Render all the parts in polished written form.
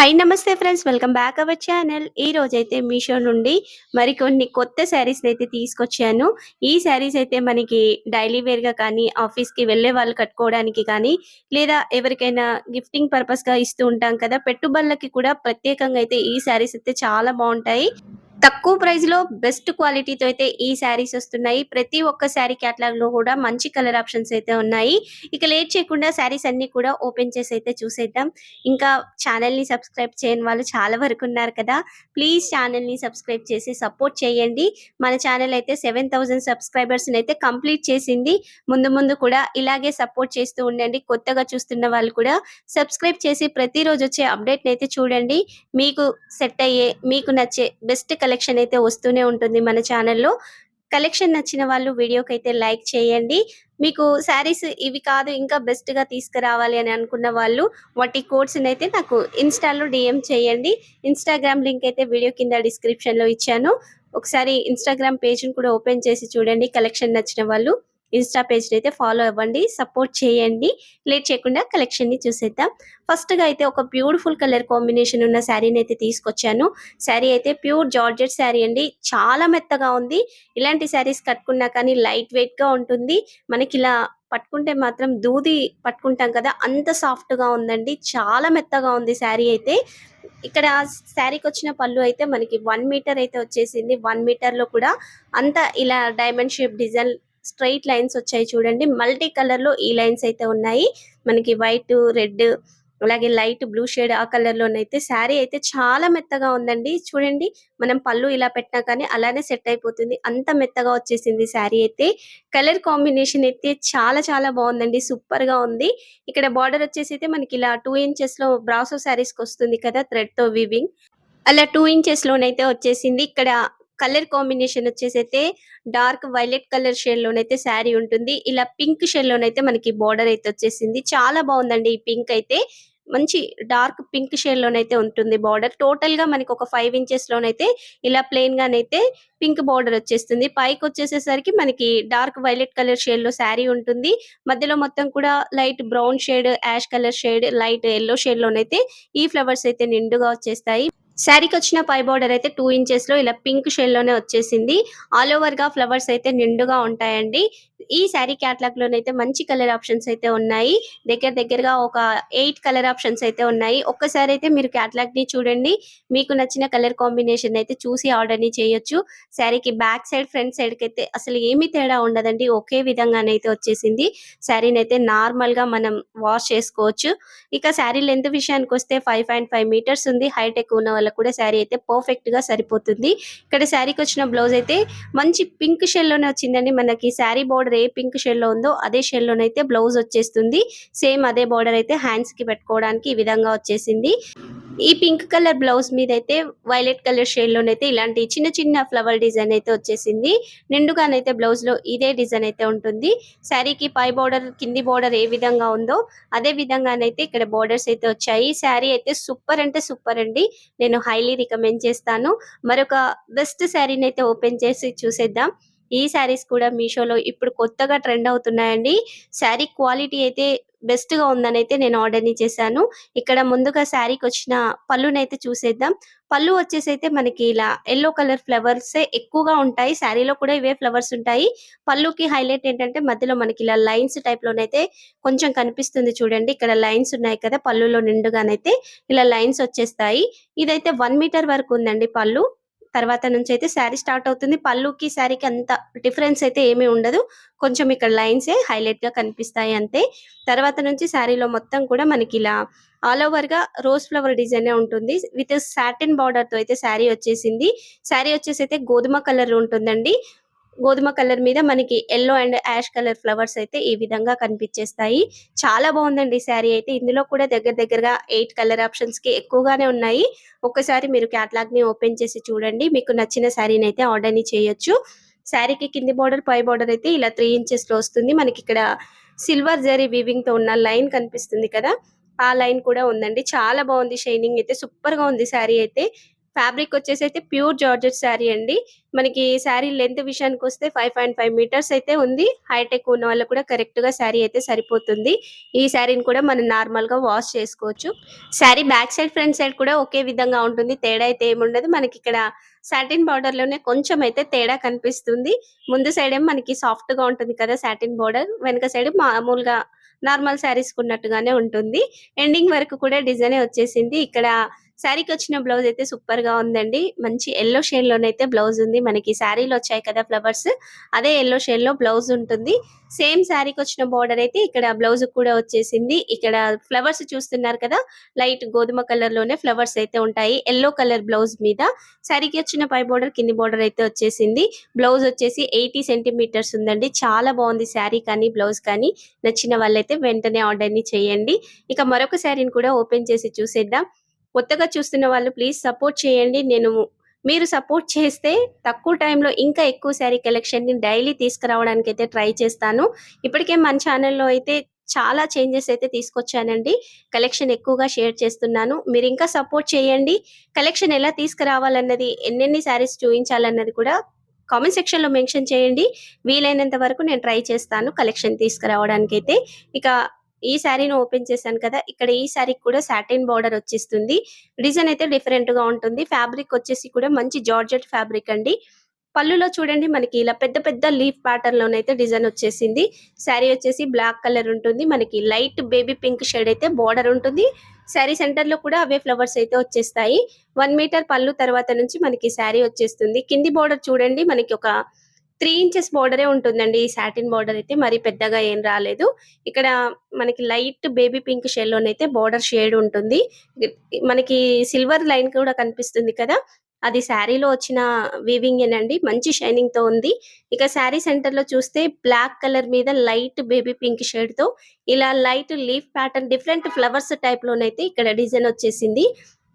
Hi నమస్తే friends, welcome back our channel. ఈ రోజైతే మీషో నుండి మరికొన్ని కొత్త శారీస్ అయితే తీసుకొచ్చాను. ఈ శారీస్ అయితే మనకి డైలీ వేర్ గా కానీ, ఆఫీస్ కి వెళ్ళే వాళ్ళు కట్టుకోవడానికి కానీ, లేదా ఎవరికైనా గిఫ్టింగ్ పర్పస్ గా ఇస్తూ ఉంటాం కదా, పెట్టుబడులకి కూడా ప్రత్యేకంగా అయితే ఈ శారీస్ అయితే చాలా బాగుంటాయి. తక్కువ ప్రైస్ లో బెస్ట్ క్వాలిటీతో అయితే ఈ శారీస్ వస్తున్నాయి. ప్రతి ఒక్క శారీ క్యాటలాగ్ లో కూడా మంచి కలర్ ఆప్షన్స్ అయితే ఉన్నాయి. ఇక లేట్ చేయకుండా శారీస్ అన్ని కూడా ఓపెన్ చేసి అయితే చూసేద్దాం. ఇంకా ఛానల్ ని సబ్స్క్రైబ్ చేయని వాళ్ళు చాలా వరకు ఉన్నారు కదా, ప్లీజ్ ఛానల్ ని సబ్స్క్రైబ్ చేసి సపోర్ట్ చేయండి. మన ఛానల్ అయితే 7000 సబ్స్క్రైబర్స్ అయితే కంప్లీట్ చేసింది. ముందు ముందు కూడా ఇలాగే సపోర్ట్ చేస్తూ ఉండండి. కొత్తగా చూస్తున్న వాళ్ళు కూడా సబ్స్క్రైబ్ చేసి ప్రతిరోజు వచ్చే అప్డేట్ అయితే చూడండి. మీకు సెట్ అయ్యే, మీకు నచ్చే బెస్ట్ కలెక్షన్ అయితే వస్తూనే ఉంటుంది మన ఛానల్లో. కలెక్షన్ నచ్చిన వాళ్ళు వీడియోకి అయితే లైక్ చేయండి. మీకు శారీస్ ఇవి కాదు ఇంకా బెస్ట్ గా తీసుకురావాలి అని అనుకున్న వాళ్ళు వాటి కోడ్స్ అయితే నాకు ఇన్స్టాలో డిఎం చేయండి. ఇన్స్టాగ్రామ్ లింక్ అయితే వీడియో కింద డిస్క్రిప్షన్ లో ఇచ్చాను. ఒకసారి ఇన్స్టాగ్రామ్ పేజ్ ని కూడా ఓపెన్ చేసి చూడండి. కలెక్షన్ నచ్చిన వాళ్ళు ఇన్స్టా పేజ్ అయితే ఫాలో అవ్వండి, సపోర్ట్ చేయండి. లేట్ చేయకుండా కలెక్షన్ ని చూసేద్దాం. ఫస్ట్ గా అయితే ఒక బ్యూటిఫుల్ కలర్ కాంబినేషన్ ఉన్న శారీని అయితే తీసుకొచ్చాను. శారీ అయితే ప్యూర్ జార్జెట్ శారీ అండి, చాలా మెత్తగా ఉంది. ఇలాంటి శారీస్ కట్టుకున్నా కానీ లైట్ వెయిట్ గా ఉంటుంది. మనకి ఇలా పట్టుకుంటే మాత్రం దూది పట్టుకుంటాం కదా, అంత సాఫ్ట్ గా ఉందండి. చాలా మెత్తగా ఉంది శారీ అయితే. ఇక్కడ శారీకి వచ్చిన పళ్ళు అయితే మనకి 1 మీటర్ అయితే వచ్చేసింది. 1 మీటర్ లో కూడా అంతా ఇలా diamond shape design straight lines వచ్చాయి చూడండి. మల్టీ కలర్ లో ఈ లైన్స్ అయితే ఉన్నాయి. మనకి వైట్, రెడ్, అలాగే లైట్ బ్లూ షేడ్ ఆ కలర్ లోనైతే శారీ అయితే చాలా మెత్తగా ఉందండి. చూడండి, మనం పళ్ళు ఇలా పెట్టినా కానీ అలానే సెట్ అయిపోతుంది, అంత మెత్తగా వచ్చేసింది శారీ అయితే. కలర్ కాంబినేషన్ అయితే చాలా చాలా బాగుందండి, సూపర్ గా ఉంది. ఇక్కడ బార్డర్ వచ్చేసి అయితే మనకి ఇలా 2 ఇంచెస్ లో బ్రాసో శారీస్ కి వస్తుంది కదా, థ్రెడ్ తో వీవింగ్, అలా 2 ఇంచెస్ లోనైతే వచ్చేసింది. ఇక్కడ కలర్ కాంబినేషన్ వచ్చేసి అయితే డార్క్ వైలెట్ కలర్ షేడ్ లోనైతే శారీ ఉంటుంది. ఇలా పింక్ షేడ్ లోనైతే మనకి బార్డర్ అయితే వచ్చేసింది. చాలా బాగుందండి. ఈ పింక్ అయితే మంచి డార్క్ పింక్ షేడ్ లోనైతే ఉంటుంది బార్డర్. టోటల్ గా మనకి ఒక 5 ఇంచెస్ లోనైతే ఇలా ప్లెయిన్ గానైతే పింక్ బార్డర్ వచ్చేస్తుంది. పైకి వచ్చేసేసరికి మనకి డార్క్ వైలెట్ కలర్ షేడ్ లో శారీ ఉంటుంది. మధ్యలో మొత్తం కూడా light brown shade, ash colour shade, light yellow shade లోనైతే ఈ ఫ్లవర్స్ అయితే నిండుగా వచ్చేస్తాయి. శారీకి వచ్చిన పై బార్డర్ అయితే 2 ఇంచెస్ లో ఇలా పింక్ షేడ్ లోనే వచ్చేసింది. ఆల్ ఓవర్ గా ఫ్లవర్స్ అయితే నిండుగా ఉంటాయండి. ఈ శారీ క్యాటలాగ్ లోనైతే మంచి కలర్ ఆప్షన్స్ అయితే ఉన్నాయి. దగ్గరగా ఒక 8 కలర్ ఆప్షన్స్ అయితే ఉన్నాయి. ఒక్కసారి అయితే మీరు క్యాటలాగ్ ని చూడండి. మీకు నచ్చిన కలర్ కాంబినేషన్ అయితే చూసి ఆర్డర్ ని చేయొచ్చు. శారీకి బ్యాక్ సైడ్, ఫ్రంట్ సైడ్ కి అయితే అసలు ఏమీ తేడా ఉండదండి, ఒకే విధంగానైతే వచ్చేసింది. శారీని అయితే నార్మల్ గా మనం వాష్ చేసుకోవచ్చు. ఇక శారీ లెంత్ విషయానికి వస్తే 5.5 మీటర్స్ ఉంది. హైట్ ఎక్కువ ఉన్న వాళ్ళకి కూడా శారీ అయితే పర్ఫెక్ట్ గా సరిపోతుంది. ఇక్కడ శారీకి వచ్చిన బ్లౌజ్ అయితే మంచి పింక్ షేడ్ లోనే వచ్చిందండి. మనకి శారీ బార్డర్ ఏ పింక్ షేడ్ లో ఉందో అదే షేడ్ లోనైతే బ్లౌజ్ వచ్చేస్తుంది. సేమ్ అదే బార్డర్ అయితే హ్యాండ్స్ కి పెట్టుకోవడానికి ఈ విధంగా వచ్చేసింది. ఈ పింక్ కలర్ బ్లౌజ్ మీద అయితే వైలెట్ కలర్ షేడ్ లోనైతే ఇలాంటి చిన్న చిన్న ఫ్లవర్ డిజైన్ అయితే వచ్చేసింది. నిండుగానైతే బ్లౌజ్ లో ఇదే డిజైన్ అయితే ఉంటుంది. శారీకి పై బార్డర్, కింది బార్డర్ ఏ విధంగా ఉందో అదే విధంగానైతే ఇక్కడ బార్డర్స్ అయితే వచ్చాయి. శారీ అయితే సూపర్ అంటే సూపర్ అండి, నేను హైలీ రికమెండ్ చేస్తాను. మరొక బెస్ట్ శారీని అయితే ఓపెన్ చేసి చూసేద్దాం. ఈ శారీస్ కూడా మీషోలో ఇప్పుడు కొత్తగా ట్రెండ్ అవుతున్నాయండి. శారీ క్వాలిటీ అయితే బెస్ట్ గా ఉందని అయితే నేను ఆర్డర్ ని చేశాను. ఇక్కడ ముందుగా శారీకి వచ్చిన పళ్ళునైతే చూసేద్దాం. పళ్ళు వచ్చేసి అయితే మనకి ఇలా ఎల్లో కలర్ ఫ్లవర్స్ ఎక్కువగా ఉంటాయి. శారీలో కూడా ఇవే ఫ్లవర్స్ ఉంటాయి. పళ్ళుకి హైలైట్ ఏంటంటే మధ్యలో మనకి ఇలా లైన్స్ టైప్ లోనైతే కొంచెం కనిపిస్తుంది చూడండి. ఇక్కడ లైన్స్ ఉన్నాయి కదా, పళ్ళులో నిండుగానైతే ఇలా లైన్స్ వచ్చేస్తాయి. ఇదైతే 1 మీటర్ వరకు ఉందండి పళ్ళు. తర్వాత నుంచి అయితే శారీ స్టార్ట్ అవుతుంది. పళ్ళుకి శారీకి అంత డిఫరెన్స్ అయితే ఏమీ ఉండదు. కొంచెం ఇక్కడ లైన్సే హైలైట్ గా కనిపిస్తాయి అంతే. తర్వాత నుంచి శారీలో మొత్తం కూడా మనకి ఇలా ఆల్ ఓవర్ గా రోజ్ ఫ్లవర్ డిజైన్ ఉంటుంది. విత్ సాటిన్ బార్డర్ తో అయితే శారీ వచ్చేసింది. శారీ వచ్చేసి అయితే గోధుమ కలర్ ఉంటుందండి. గోధుమ కలర్ మీద మనకి yellow and ash colour flowers అయితే ఈ విధంగా కనిపించేస్తాయి. చాలా బాగుందండి శారీ అయితే. ఇందులో కూడా దగ్గరగా 8 కలర్ ఆప్షన్స్ కి ఎక్కువగానే ఉన్నాయి. ఒక్కసారి మీరు క్యాటలాగ్ ని ఓపెన్ చేసి చూడండి. మీకు నచ్చిన శారీని అయితే ఆర్డర్ ని చేయొచ్చు. శారీకి కింది బార్డర్, పై బార్డర్ అయితే ఇలా 3 ఇంచెస్ లో వస్తుంది. మనకి ఇక్కడ సిల్వర్ జరీ వీవింగ్ తో ఉన్న లైన్ కనిపిస్తుంది కదా, ఆ లైన్ కూడా ఉందండి. చాలా బాగుంది. షైనింగ్ అయితే సూపర్ గా ఉంది శారీ అయితే. ఫ్యాబ్రిక్ వచ్చేసి అయితే ప్యూర్ జార్జెట్ శారీ అండి. మనకి శారీ లెంత్ విషయానికొస్తే 5.5 మీటర్స్ అయితే ఉంది. హైట్ ఎక్కువ ఉన్న వాళ్ళకి కూడా కరెక్ట్‌గా శారీ అయితే సరిపోతుంది. ఈ శారీని కూడా మనం నార్మల్‌గా వాష్ చేసుకోవచ్చు. Sari back side, front side కూడా ఒకే విధంగా ఉంటుంది. తేడా అయితే ఏముండదు. మనకిక్కడ సాటిన్ బార్డర్‌లోనే కొంచెం అయితే తేడా కనిపిస్తుంది. ముందు సైడ్ ఏమో మనకి సాఫ్ట్‌గా ఉంటుంది కదా సాటిన్ బార్డర్. వెనక సైడ్ మామూలుగా నార్మల్ శారీస్‌కున్నట్టుగానే ఉంటుంది. ఎండింగ్ వరకు కూడా డిజైనే వచ్చేసింది. ఇక్కడ శారీకొచ్చిన బ్లౌజ్ అయితే సూపర్‌గా ఉందండి. మంచి యెల్లో షేడ్‌లోనైతే బ్లౌజ్ ఉంది. మనకి శారీలో వచ్చాయి కదా ఫ్లవర్స్. అదే యెల్లో షేడ్‌లో బ్లౌజ్ ఉంటుంది. సేమ్ శారీకొచ్చిన బోర్డర్ అయితే ఇక్కడ బ్లౌజ్ కూడా వచ్చేసింది. ఇక్కడ ఫ్లవర్స్ చూస్తున్నారు కదా! లైట్ గోధుమ కలర్‌లోనే ఫ్లవర్స్ అయితే ఉంటాయి. యెల్లో కలర్ బ్లౌజ్ మీద. శారీకి వచ్చిన పై బోర్డర్, కింది బోర్డర్ అయితే వచ్చేసింది. బ్లౌజ్ వచ్చేసి 80 సెంటీమీటర్స్ ఉందండి. చాలా బాగుంది శారీ కానీ, బ్లౌజ్ కానీ. నచ్చిన వాళ్ళైతే వెంటనే ఆర్డర్‌ని చేయండి. ఇక మరొక శారీని కూడా ఓపెన్ చేసి చూసేద్దాం. కొత్తగా చూస్తున్న వాళ్ళు ప్లీజ్ సపోర్ట్ చేయండి. మీరు సపోర్ట్ చేస్తే తక్కువ టైంలో ఇంకా ఎక్కువ శారీ కలెక్షన్‌ని డైలీ తీసుకురావడానికైతే ట్రై చేస్తాను. ఇప్పటికే మన ఛానెల్‌లో అయితే చాలా చేంజెస్ అయితే తీసుకొచ్చానండి. కలెక్షన్ ఎక్కువగా షేర్ చేస్తున్నాను. మీరింకా సపోర్ట్ చేయండి. కలెక్షన్ ఎలా తీసుకురావాలన్నది, ఎన్నెన్ని శారీస్ చూయించాలన్నది కూడా కామెంట్ సెక్షన్‌లో మెన్షన్ చేయండి. వీలైనంత వరకు నేను ట్రై చేస్తాను కలెక్షన్ తీసుకురావడానికైతే. ఇక ఈ శారీని ఓపెన్ చేశాను కదా! ఇక్కడ ఈ శారీకి కూడా సాటిన్ బోర్డర్ వచ్చేస్తుంది. డిజైన్ అయితే డిఫరెంట్‌గా ఉంటుంది. ఫ్యాబ్రిక్ వచ్చేసి కూడా మంచి జార్జెట్ ఫ్యాబ్రిక్ అండి. పళ్ళులో చూడండి మనకి ఇలా పెద్ద పెద్ద లీఫ్ ప్యాటర్న్‌లోనైతే డిజైన్ వచ్చేసింది. శారీ వచ్చేసి బ్లాక్ కలర్ ఉంటుంది. మనకి లైట్ బేబీ పింక్ షేడ్ అయితే బోర్డర్ ఉంటుంది. శారీ సెంటర్‌లో కూడా అవే ఫ్లవర్స్ అయితే వచ్చేస్తాయి. 1 మీటర్ పళ్ళు తర్వాత నుంచి మనకి శారీ వచ్చేస్తుంది. కింది బోర్డర్ చూడండి మనకి ఒక 3 ఇంచెస్ బోర్డరే ఉంటుందండి. ఈ సాటిన్ బోర్డర్ అయితే మరి పెద్దగా ఏం రాలేదు. ఇక్కడ మనకి లైట్ బేబీ పింక్ షేడ్‌లోనైతే బోర్డర్ షేడ్ ఉంటుంది. మనకి సిల్వర్ లైన్ కూడా కనిపిస్తుంది కదా! అది శారీలో వచ్చిన వీవింగేనండి. మంచి షైనింగ్‌తో ఉంది. ఇక శారీ సెంటర్‌లో చూస్తే బ్లాక్ కలర్ మీద లైట్ బేబీ పింక్ షేడ్‌తో ఇలా light leaf pattern different flowers టైప్‌లోనైతే ఇక్కడ డిజైన్ వచ్చేసింది.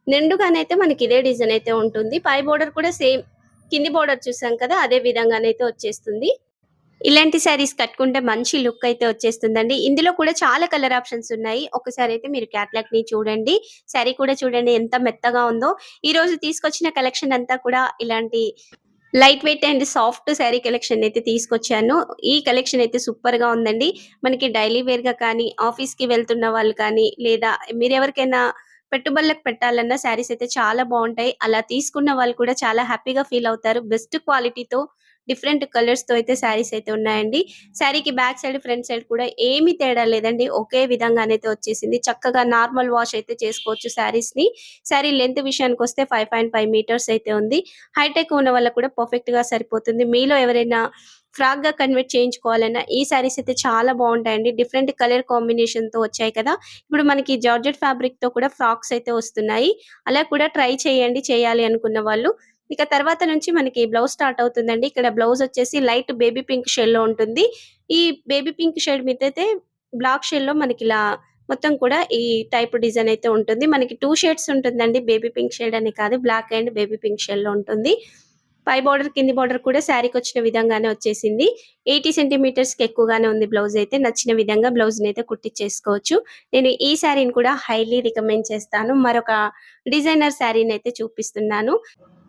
నిండుగానైతే మనకి ఇదే డిజైన్ అయితే ఉంటుంది. పై బోర్డర్ కూడా సేమ్ కింది బోర్డర్ చూసాం కదా! అదే విధంగానైతే వచ్చేస్తుంది. ఇలాంటి శారీస్ కట్టుకుంటే మంచి లుక్ అయితే వచ్చేస్తుందండి. ఇందులో కూడా చాలా కలర్ ఆప్షన్స్ ఉన్నాయి. ఒకసారైతే మీరు క్యాటలాగ్‌ని చూడండి. శారీ కూడా చూడండి ఎంత మెత్తగా ఉందో. ఈరోజు తీసుకొచ్చిన కలెక్షన్ అంతా కూడా ఇలాంటి light weight and soft sari collection అయితే తీసుకొచ్చాను. ఈ కలెక్షన్ అయితే సూపర్‌గా ఉందండి. మనకి డైలీ వేర్‌గా కానీ, ఆఫీస్‌కి వెళ్తున్న వాళ్ళు కానీ, లేదా మీరెవరికైనా పెట్టుబడులకు పెట్టాలన్న శారీస్ అయితే చాలా బావుంటాయి. అలా తీసుకున్న వాళ్ళు కూడా చాలా హ్యాపీగా ఫీల్ అవుతారు. బెస్ట్ క్వాలిటీతో డిఫరెంట్ కలర్స్‌తో అయితే శారీస్ అయితే ఉన్నాయండి. శారీకి బ్యాక్ సైడ్, ఫ్రంట్ సైడ్ కూడా ఏమి తేడా లేదండి. ఒకే విధంగానైతే వచ్చేసింది. చక్కగా నార్మల్ వాష్ అయితే చేసుకోవచ్చు శారీస్‌ని. శారీ లెంత్ విషయానికొస్తే 5.5 మీటర్స్ అయితే ఉంది. హైట్ ఎక్కువ ఉన్న వాళ్ళకి కూడా పర్ఫెక్ట్‌గా సరిపోతుంది. మీలో ఎవరైనా ఫ్రాక్‌గా కన్వర్ట్ చేయించుకోవాలన్నా ఈ శారీస్ అయితే చాలా బావుంటాయండి. డిఫరెంట్ కలర్ కాంబినేషన్‌తో వచ్చాయి కదా! ఇప్పుడు మనకి జార్జెట్ ఫ్యాబ్రిక్‌తో కూడా ఫ్రాక్స్ అయితే వస్తున్నాయి. అలా కూడా ట్రై చేయండి చేయాలి అనుకున్న వాళ్ళు. ఇక తర్వాత నుంచి మనకి బ్లౌజ్ స్టార్ట్ అవుతుందండి. ఇక్కడ బ్లౌజ్ వచ్చేసి లైట్ బేబీ పింక్ షేడ్‌లో ఉంటుంది. ఈ బేబీ పింక్ షేడ్ మీదైతే బ్లాక్ షేడ్‌లో మనకిలా మొత్తం కూడా ఈ టైప్ డిజైన్ అయితే ఉంటుంది. మనకి 2 షేడ్స్ ఉంటుందండి. బేబీ పింక్ షేడ్ అని కాదు. బ్లాక్ అండ్ బేబీ పింక్ షేడ్‌లో ఉంటుంది. పై బోర్డర్, కింది బోర్డర్ కూడా శారీకొచ్చిన విధంగానే వచ్చేసింది. 80 సెంటీమీటర్స్‌కి ఎక్కువగానే ఉంది బ్లౌజ్ అయితే. నచ్చిన విధంగా బ్లౌజ్‌నైతే కుట్టిచ్చేసుకోవచ్చు. నేను ఈ శారీని కూడా హైలీ రికమెండ్ చేస్తాను. మరొక డిజైనర్ శారీనైతే చూపిస్తున్నాను.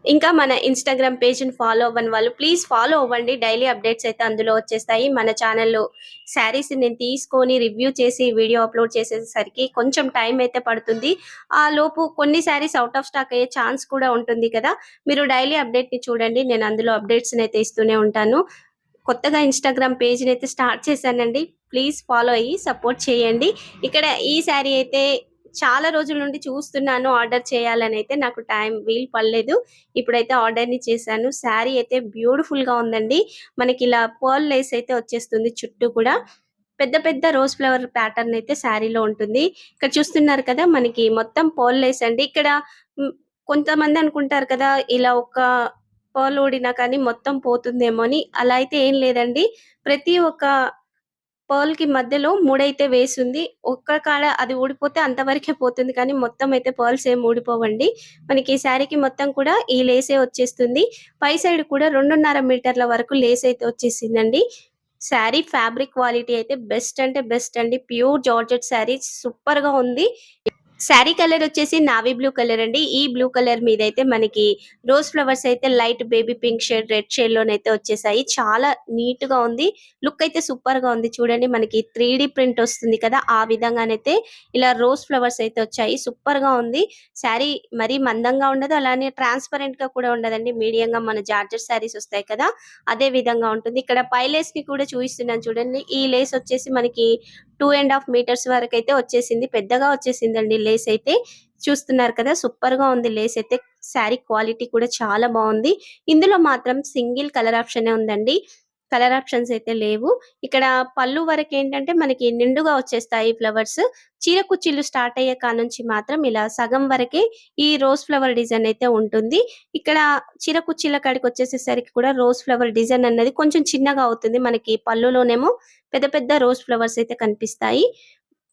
ఇంకా మన ఇన్‌స్టాగ్రామ్ పేజ్‌ని ఫాలో అవ్వని వాళ్ళు ప్లీజ్ ఫాలో అవ్వండి. డైలీ అప్‌డేట్స్ అయితే అందులో వచ్చేస్తాయి. మన ఛానెల్‌లో శారీస్ నేను తీసుకొని రివ్యూ చేసి వీడియో అప్‌లోడ్ చేసేసరికి కొంచెం టైం అయితే పడుతుంది. ఆలోపు కొన్ని శారీస్ ఔట్ ఆఫ్ స్టాక్ అయ్యే ఛాన్స్ కూడా ఉంటుంది కదా! మీరు డైలీ అప్‌డేట్‌ని చూడండి. నేను అందులో అప్‌డేట్స్‌నైతే ఇస్తూనే ఉంటాను. కొత్తగా ఇన్‌స్టాగ్రామ్ పేజ్‌నైతే స్టార్ట్ చేశానండి. ప్లీజ్ ఫాలో అయ్యి సపోర్ట్ చేయండి. ఇక్కడ ఈ శారీ అయితే చాలా రోజుల నుండి చూస్తున్నాను ఆర్డర్ చేయాలనైతే నాకు టైం వీలు పడలేదు. ఇప్పుడైతే ఆర్డర్‌ని చేశాను. శారీ అయితే బ్యూటిఫుల్‌గా ఉందండి. మనకిలా పర్ల్ లేస్ అయితే వచ్చేస్తుంది చుట్టూ కూడా. పెద్ద పెద్ద రోజ్ ఫ్లవర్ ప్యాటర్న్ అయితే శారీలో ఉంటుంది. ఇక్కడ చూస్తున్నారు కదా! మనకి మొత్తం పర్ల్ లేస్ అండి. ఇక్కడ హ్మ్, కొంతమంది అనుకుంటారు కదా! ఇలా ఒక పర్ల్ ఊడినా కానీ మొత్తం పోతుందేమో అని. అలా అయితే ఏం లేదండి. ప్రతి ఒక్క పర్ల్‌కి మధ్యలో ముడైతే వేసుంది. ఒక్క కాడ అది ఊడిపోతే అంతవరకే పోతుంది కానీ మొత్తం అయితే పర్ల్స్ ఏమి ఊడిపోవండి. మనకి ఈ శారీకి మొత్తం కూడా ఈ లేసే వచ్చేస్తుంది. పై సైడ్ కూడా 2.5 మీటర్ల వరకు లేస్ అయితే వచ్చేసిందండి. శారీ ఫ్యాబ్రిక్ క్వాలిటీ అయితే బెస్ట్ అంటే బెస్ట్ అండి. ప్యూర్ జార్జెట్ శారీ సూపర్‌గా ఉంది. శారీ కలర్ వచ్చేసి నావీ బ్లూ కలర్ అండి. ఈ బ్లూ కలర్ మీదయితే మనకి రోజ్ ఫ్లవర్స్ అయితే light baby pink shade, red shade లోనైతే వచ్చేసాయి. చాలా నీట్‌గా ఉంది. లుక్ అయితే సూపర్‌గా ఉంది. చూడండి మనకి 3D ప్రింట్ వస్తుంది కదా! ఆ విధంగానైతే ఇలా రోజ్ ఫ్లవర్స్ అయితే వచ్చాయి. సూపర్‌గా ఉంది. శారీ మరీ మందంగా ఉండదు. అలానే ట్రాన్స్‌పరెంట్‌గా కూడా ఉండదండి. మీడియంగా మన జార్జెట్ శారీస్ వస్తాయి కదా! అదే విధంగా ఉంటుంది. ఇక్కడ పై లేస్‌ని కూడా చూయిస్తున్నాను చూడండి. ఈ లేస్ వచ్చేసి మనకి 2 ½ మీటర్స్ వరకైతే వచ్చేసింది. పెద్దగా వచ్చేసిందండి లేస్ అయితే. చూస్తున్నారు కదా! సూపర్‌గా ఉంది లేస్ అయితే. శారీ క్వాలిటీ కూడా చాలా బావుంది. ఇందులో మాత్రం సింగిల్ కలర్ ఆప్షనే ఉందండి. కలర్ ఆప్షన్స్ అయితే లేవు. ఇక్కడ పళ్ళు వరకేంటంటే మనకి నిండుగా వచ్చేస్తాయి ఫ్లవర్స్. చీర కుచ్చిళ్ళు స్టార్ట్ అయ్యే కానుంచి మాత్రం ఇలా సగం వరకే ఈ రోజ్ ఫ్లవర్ డిజైన్ అయితే ఉంటుంది. ఇక్కడ చీర కుచ్చిళ్ళ కాడికొచ్చేసేసరికి కూడా రోజ్ ఫ్లవర్ డిజైన్ అన్నది కొంచెం చిన్నగా అవుతుంది. మనకి పళ్ళులోనేమో పెద్ద పెద్ద రోజ్ ఫ్లవర్స్ అయితే కనిపిస్తాయి.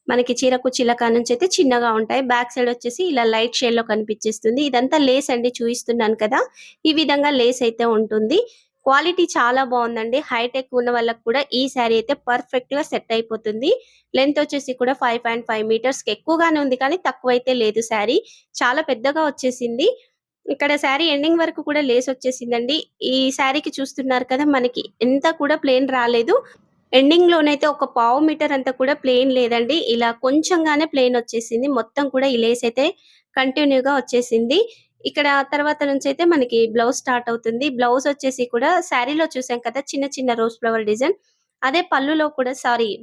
మనకి చీర కుచ్చిళ్ళ కానుంచయితే చిన్నగా ఉంటాయి. బ్యాక్ సైడ్ వచ్చేసి ఇలా లైట్ షేడ్‌లో కనిపిచ్చేస్తుంది. ఇదంతా లేస్ అండి చూయిస్తున్నాను కదా! ఈ విధంగా లేస్ అయితే ఉంటుంది. క్వాలిటీ చాలా బావుందండి. హైట్ ఎక్కువ ఉన్న వాళ్ళకి కూడా ఈ శారీ అయితే పర్ఫెక్ట్‌గా సెట్ అయిపోతుంది. లెంత్ వచ్చేసి కూడా 5.5 మీటర్స్‌కి ఎక్కువగానే ఉంది కానీ తక్కువైతే లేదు శారీ. చాలా పెద్దగా వచ్చేసింది. ఇక్కడ శారీ ఎండింగ్ వరకు కూడా లేస్ వచ్చేసిందండి. ఈ శారీకి చూస్తున్నారు కదా! మనకి ఎంత కూడా ప్లెయిన్ రాలేదు. ఎండింగ్‌లోనైతే ఒక పావు మీటర్ అంతా కూడా ప్లెయిన్ లేదండి. ఇలా కొంచెంగానే ప్లెయిన్ వచ్చేసింది. మొత్తం కూడా ఈ లేస్ అయితే కంటిన్యూ‌గా వచ్చేసింది. ఇక్కడ తర్వాత నుంచైతే మనకి బ్లౌజ్ స్టార్ట్ అవుతుంది. బ్లౌజ్ వచ్చేసి కూడా శారీలో చూసాం కదా! చిన్న చిన్న రోజ్ ఫ్లవర్ డిజైన్. అదే పళ్ళులో కూడా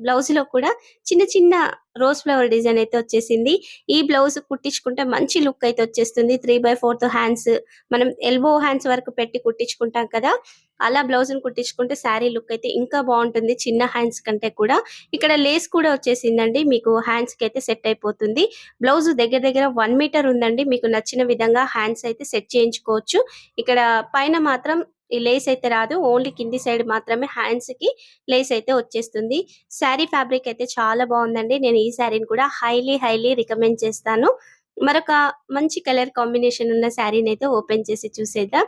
బ్లౌజ్‌లో కూడా చిన్న చిన్న రోజ్ ఫ్లవర్ డిజైన్ అయితే వచ్చేసింది. ఈ బ్లౌజ్ కుట్టించుకుంటే మంచి లుక్ అయితే వచ్చేస్తుంది. 3/4 హ్యాండ్స్ మనం ఎల్బో హ్యాండ్స్ వరకు పెట్టి కుట్టించుకుంటాం కదా! అలా బ్లౌజ్‌ని కుట్టించుకుంటే శారీ లుక్ అయితే ఇంకా బావుంటుంది. చిన్న హ్యాండ్స్ కంటే కూడా. ఇక్కడ లేస్ కూడా వచ్చేసిందండి. మీకు హ్యాండ్స్‌కైతే సెట్ అయిపోతుంది. బ్లౌజ్ దగ్గర దగ్గర 1 మీటర్ ఉందండి. మీకు నచ్చిన విధంగా హ్యాండ్స్ అయితే సెట్ చేయించుకోవచ్చు. ఇక్కడ పైన మాత్రం ఈ లేస్ అయితే రాదు. ఓన్లీ కింది సైడ్ మాత్రమే హ్యాండ్స్‌కి లేస్ అయితే వచ్చేస్తుంది. శారీ ఫ్యాబ్రిక్ అయితే చాలా బావుందండి. నేను ఈ శారీని కూడా హైలీ రికమెండ్ చేస్తాను. మరొక మంచి కలర్ కాంబినేషన్ ఉన్న శారీనైతే ఓపెన్ చేసి చూసేద్దాం.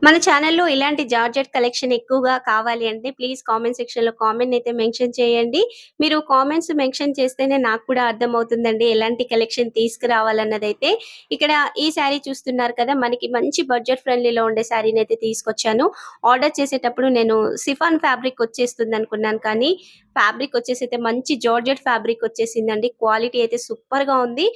మన ఛానెల్‌లో ఇలాంటి జార్జెట్ కలెక్షన్ ఎక్కువగా కావాలి అంటే ప్లీజ్ కామెంట్ సెక్షన్‌లో కామెంట్ అయితే మెన్షన్ చేయండి. మీరు కామెంట్స్ మెన్షన్ చేస్తేనే నాకు కూడా అర్థమవుతుందండి ఎలాంటి కలెక్షన్ తీసుకురావాలన్నదైతే. ఇక్కడ ఈ శారీ చూస్తున్నారు కదా! మనకి మంచి బడ్జెట్ ఫ్రెండ్లీలో ఉండే శారీనైతే తీసుకొచ్చాను. ఆర్డర్ చేసేటప్పుడు నేను సిఫాన్ ఫ్యాబ్రిక్ వచ్చేస్తుందనుకున్నాను కానీ ఫ్యాబ్రిక్ వచ్చేసైతే మంచి జార్జెట్ ఫ్యాబ్రిక్ వచ్చేసిందండి. క్వాలిటీ అయితే సూపర్‌గా ఉంది.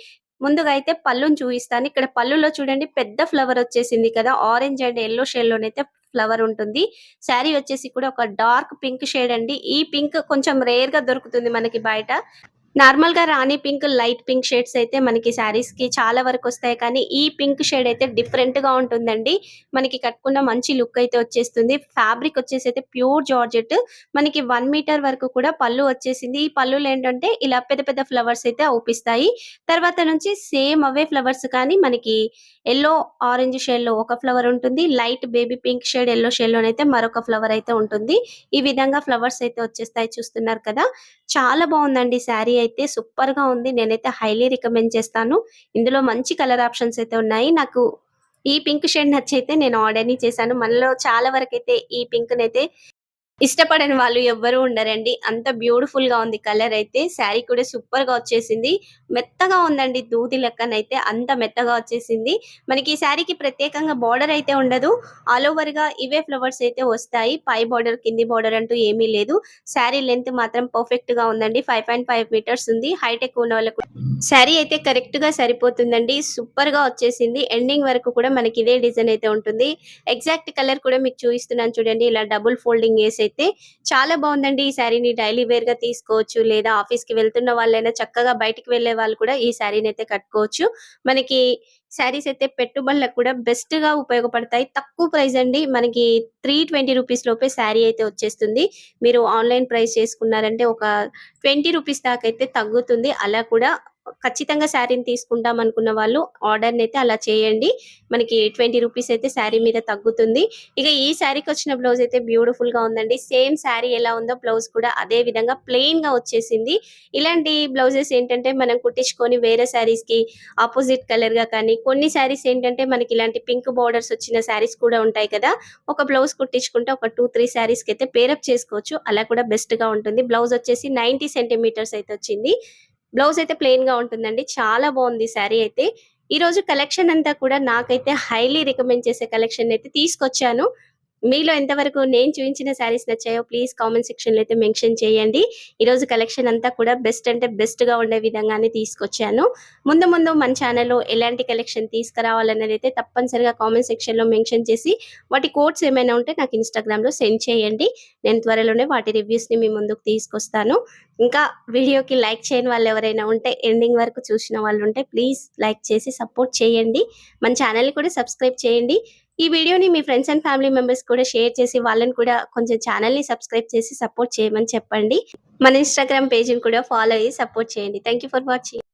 ముందుగా అయితే పళ్ళుని చూయిస్తాను. ఇక్కడ పళ్ళులో చూడండి పెద్ద ఫ్లవర్ వచ్చేసింది కదా! ఆరెంజ్ అండ్ యెల్లో షేడ్‌లోనైతే ఫ్లవర్ ఉంటుంది. శారీ వచ్చేసి కూడా ఒక డార్క్ పింక్ షేడ్ అండి. ఈ పింక్ కొంచెం రేర్‌గా దొరుకుతుంది మనకి బయట. నార్మల్‌గా రాణి పింక్, లైట్ పింక్ షేడ్స్ అయితే మనకి శారీస్‌కి చాలా వరకొస్తాయి. కానీ ఈ పింక్ షేడ్ అయితే డిఫరెంట్‌గా ఉంటుందండి. మనకి కట్టుకున్న మంచి లుక్ అయితే వచ్చేస్తుంది. ఫ్యాబ్రిక్ వచ్చేసైతే ప్యూర్ జార్జెట్. మనకి 1 మీటర్ వరకు కూడా పళ్ళు వచ్చేసింది. ఈ పళ్ళులో ఏంటంటే ఇలా పెద్ద పెద్ద ఫ్లవర్స్ అయితే అవుపిస్తాయి. తర్వాత నుంచి సేమ్ అవే ఫ్లవర్స్ కానీ మనకి యెల్లో, ఆరెంజ్ షేడ్‌లో ఒక ఫ్లవర్ ఉంటుంది. Light baby pink shade, yellow షేడ్‌లోనైతే మరొక ఫ్లవర్ అయితే ఉంటుంది. ఈ విధంగా ఫ్లవర్స్ అయితే వచ్చేస్తాయి చూస్తున్నారు కదా! చాలా బావుందండి శారీ అయితే సూపర్‌గా ఉంది. నేనైతే హైలీ రికమెండ్ చేస్తాను. ఇందులో మంచి కలర్ ఆప్షన్స్ అయితే ఉన్నాయి. నాకు ఈ పింక్ షేడ్ నచ్చైతే నేను ఆర్డర్‌ని చేశాను. మనలో చాలా వరకైతే ఈ పింక్‌నైతే ఇష్టపడని వాళ్ళు ఎవ్వరూ ఉండరండి. అంత బ్యూటిఫుల్‌గా ఉంది కలర్ అయితే. శారీ కూడా సూపర్‌గా వచ్చేసింది. మెత్తగా ఉందండి దూది లెక్కనైతే అంత మెత్తగా వచ్చేసింది. మనకి ఈ శారీకి ప్రత్యేకంగా బోర్డర్ అయితే ఉండదు. ఆల్ ఓవర్‌గా ఇవే ఫ్లవర్స్ అయితే వస్తాయి. పై బోర్డర్, కింది బోర్డర్ అంటూ ఏమీ లేదు. శారీ లెంత్ మాత్రం పర్ఫెక్ట్‌గా ఉందండి. 5.5 మీటర్స్ ఉంది. హైట్ ఎక్కువ ఉన్న వాళ్ళకి శారీ అయితే కరెక్ట్‌గా సరిపోతుందండి. సూపర్‌గా వచ్చేసింది. ఎండింగ్ వరకు కూడా మనకి ఇదే డిజైన్ అయితే ఉంటుంది. ఎగ్జాక్ట్ కలర్ కూడా మీకు చూయిస్తున్నాను చూడండి. ఇలా డబుల్ ఫోల్డింగ్ ఏసైతే చాలా బావుందండి. ఈ శారీని డైలీ వేర్‌గా తీసుకోవచ్చు. లేదా ఆఫీస్‌కి వెళ్తున్న వాళ్ళైనా చక్కగా బయటికి వెళ్ళే వాళ్ళు కూడా ఈ శారీనైతే కట్టుకోవచ్చు. మనకి శారీస్ అయితే పెట్టుబడులకు కూడా బెస్ట్‌గా ఉపయోగపడతాయి. తక్కువ ప్రైస్ అండి. మనకి 320 రూపీస్ లోపే శారీ అయితే వచ్చేస్తుంది. మీరు ఆన్‌లైన్ ప్రైస్ చేసుకున్నారంటే ఒక 20 రూపీస్ దాకైతే తగ్గుతుంది. అలా కూడా ఖచ్చితంగా శారీని తీసుకుంటాం అనుకున్న వాళ్ళు ఆర్డర్‌నైతే అలా చేయండి. మనకి 20 రూపీస్ అయితే శారీ మీద తగ్గుతుంది. ఇక ఈ శారీకొచ్చిన బ్లౌజ్ అయితే బ్యూటిఫుల్‌గా ఉందండి. సేమ్ శారీ ఎలా ఉందో బ్లౌజ్ కూడా అదే విధంగా ప్లెయిన్‌గా వచ్చేసింది. ఇలాంటి బ్లౌజెస్ ఏంటంటే మనం కుట్టించుకొని వేరే శారీస్‌కి అపోజిట్ కలర్‌గా కానీ, కొన్ని శారీస్ ఏంటంటే మనకి ఇలాంటి పింక్ బోర్డర్స్ వచ్చిన శారీస్ కూడా ఉంటాయి కదా! ఒక బ్లౌజ్ కుట్టించుకుంటే ఒక 2, 3 శారీస్‌కైతే పేరప్ చేసుకోవచ్చు. అలా కూడా బెస్ట్‌గా ఉంటుంది. బ్లౌజ్ వచ్చేసి 90 సెంటీమీటర్స్ అయితే వచ్చింది. బ్లౌజ్ అయితే ప్లెయిన్‌గా ఉంటుందండి. చాలా బావుంది శారీ అయితే. ఈరోజు కలెక్షన్ అంతా కూడా నాకైతే హైలీ రికమెండ్ చేసే కలెక్షన్ అయితే తీసుకొచ్చాను. మీలో ఎంతవరకు నేను చూయించిన శారీస్ నచ్చాయో ప్లీజ్ కామెంట్ సెక్షన్‌లో అయితే మెన్షన్ చేయండి. ఈరోజు కలెక్షన్ అంతా కూడా బెస్ట్ అంటే బెస్ట్‌గా ఉండే విధంగానే తీసుకొచ్చాను. ముందు ముందు మన ఛానెల్‌లో ఎలాంటి కలెక్షన్ తీసుకురావాలన్నదైతే తప్పనిసరిగా కామెంట్ సెక్షన్‌లో మెన్షన్ చేసి వాటి కోడ్స్ ఏమైనా ఉంటే నాకు ఇన్‌స్టాగ్రామ్‌లో సెండ్ చేయండి. నేను త్వరలోనే వాటి రివ్యూస్‌ని మీ ముందుకు తీసుకొస్తాను. ఇంకా వీడియోకి లైక్ చేయని వాళ్ళు ఎవరైనా ఉంటే ఎండింగ్ వరకు చూసిన వాళ్ళు ఉంటే ప్లీజ్ లైక్ చేసి సపోర్ట్ చేయండి. మన ఛానల్‌ని కూడా సబ్స్క్రైబ్ చేయండి. ఈ వీడియోని మీ ఫ్రెండ్స్ అండ్ ఫ్యామిలీ మెంబర్స్ కూడా షేర్ చేసి వాళ్ళని కూడా కొంచెం ఛానల్‌ని సబ్స్క్రైబ్ చేసి సపోర్ట్ చేయమని చెప్పండి. మన ఇన్‌స్టాగ్రామ్ పేజ్‌ని కూడా ఫాలో అయ్యి సపోర్ట్ చేయండి. Thank you for watching.